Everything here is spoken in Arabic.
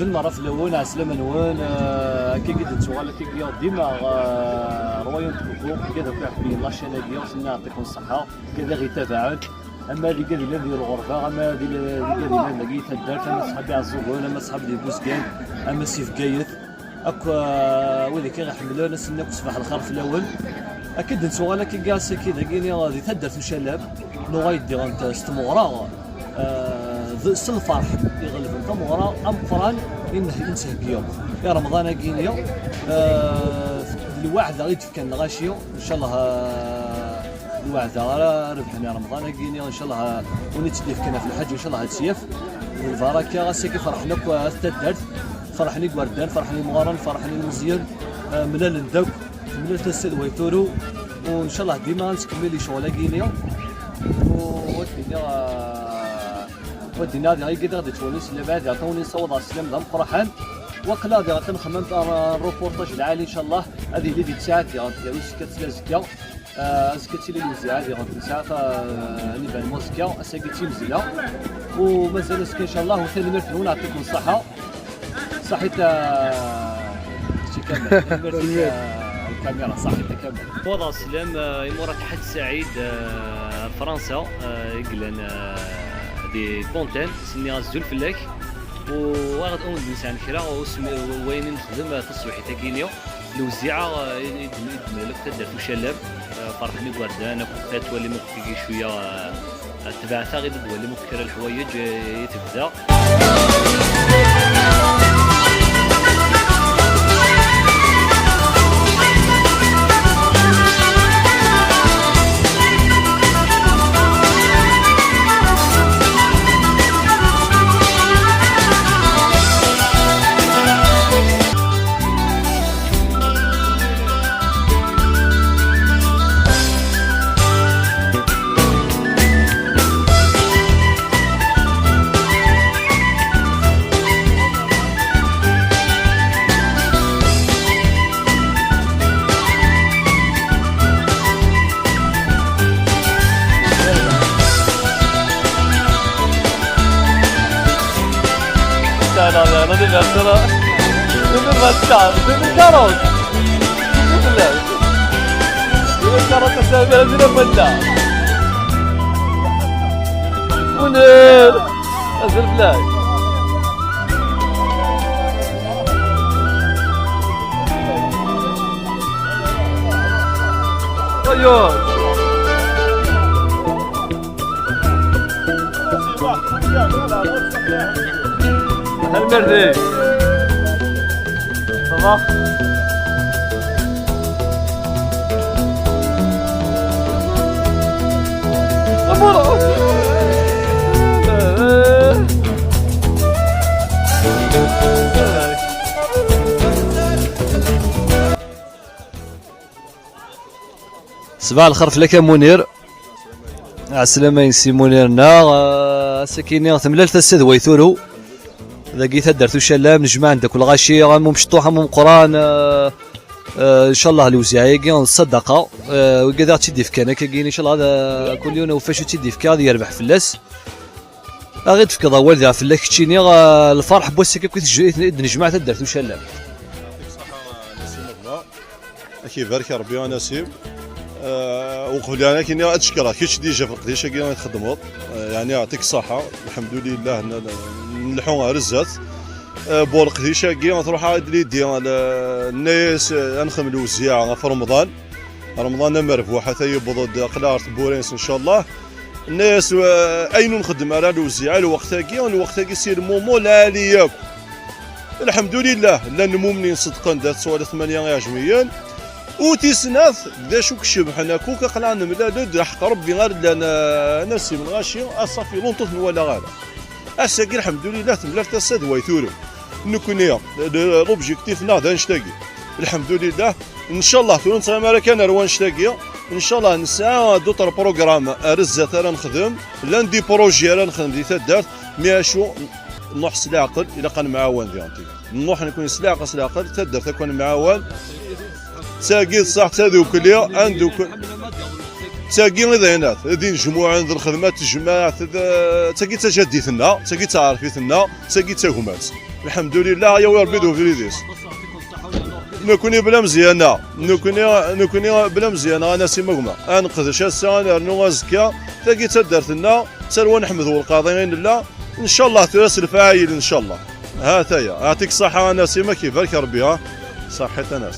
المره في الاول عسلامه نوان كي قد تسوغال كي ديما روايون تكوكو كذا كيحكي الله شناقيه وسنا يعطيكم الصحه كذا غير تفاعل اما اللي قال لي ديال الغرفه اما اللي قال لي لقيت الدار اما صحابي عزوبون اما صحابي ديال بوسكان اما سيف قايث اكو وذي كي غنحملوا نستناك صباح الخير في الاول اكيد نسوغال كي كاع كذا كاين غادي تدار في شلاب نو غايدي غنستمغرا الفرح يغلب الكامورا ام قران ينسه بيوم يا رمضان كينيا الواحد غير كان غاشيو ان شاء الله الواحد ربحنا رمضان كينيا ان شاء الله ونتلف كنا في الحج ان شاء الله هتسيف البركه غاسكي فرحنا كتدرت فرحني وردان فرحني مغارن فرحني مزيان ملال ندوك ملال تسد ويتورو وان شاء الله ديما نكمل شغل كينيا ودينا غادي كذا غادي تونس اللي بعد يعطوني صوت على السلام ديال الفرحان وقلا غادي نخمم الروبورتاج العالي ان شاء الله هذه اللي ديك ساعات غادي سكات زكا سكتي لي الوزيعه اللي غادي ساعات نبان الموسيقى اساكيتي مزيانه ومازال سكي ان شاء الله وثاني مرتين ونعطيكم الصحه صحيت شي كامل الكاميرا صحيت كامل وضع السلام يمر تحت سعيد فرنسا يقلن دي كونتين سني غزول فلاك وغاد اون الانسان كرا وين نخدم تصويحي تاكينيو الوزيعه يدملك تدار في شلاب فرحني وردان كنت تولي مكي شويه تبعتها غير تولي مكر الحوايج تبدا انا ديال الهضره دابا ما تشعر دابا الكاروت بالله دابا الكاروت تاعنا ديال المده منير ازل بلاك ايوا المردي صباح صباح الخير فيك منير عسلامة سي منيرنا ساكينين ثملال تسد ويثورو ذاكي تدرتو شلام نجمع عندك الغاشي غامو مشطوحه مو قران ان شاء الله الوزعيقي الصدقه وكذا تيدي فكانا كاين ان شاء الله هذا كل يوم وفاش تيدي فكا غادي يربح فلاس غير تفكر والدها فلاك تشيني الفرح بوسك كيف نجمع تدرتو شلام كيف بارك ربي ونسيب وقبل انا كاين اتشكرها كيش ديجا في القديشه كاين تخدموا يعني يعطيك الصحه الحمد لله نلحوها رزات بور القديشه كاين تروح عاد ديال الناس نخملوا الوزيعه في رمضان مربوحه حتى يبض قلار بورينس ان شاء الله الناس اين نخدم على الوزيعه الوقت كي يصير مومو لا لياك الحمد لله لا نمو منين صدقا دات سوالف 8 يعجميا وتيسناث ذا شو كشب حنا كوكا قلعنا نملا دد حق ربي غير لنا ناسي من غاشي اصافي لونطوط ولا غير اساكي الحمد لله تملات تسد ويثورو نكونيا لوبجيكتيفنا ذا نشتاقي الحمد لله ان شاء الله تونس امريكان روان نشتاقي ان شاء الله نسعى دوطر بروغرام رزات راه نخدم لاندي بروجي راه نخدم دي تدارت مي شو نروح سلاقل الى كان معاون ديالتي نروح نكون سلاقل تدارت تكون معاون ساقي صح تادو كليا عندو ساقي ذينات هذه نجموعه عند الخدمات الجماعه ساقي تجديثنا ساقي تعرفيتنا ساقي تهمات الحمد لله يا وربيدو فريديس نكوني بلا مزيانه نكوني بلا مزيانه انا سي مغمى انقذ شاسان رنو زكا تلاقي تدرت لنا سلوى نحمد القاضيين لله ان شاء الله تراس الفاعل ان شاء الله. هاتايا يعطيك الصحه انا سيما كيفك ربي صحه ناس.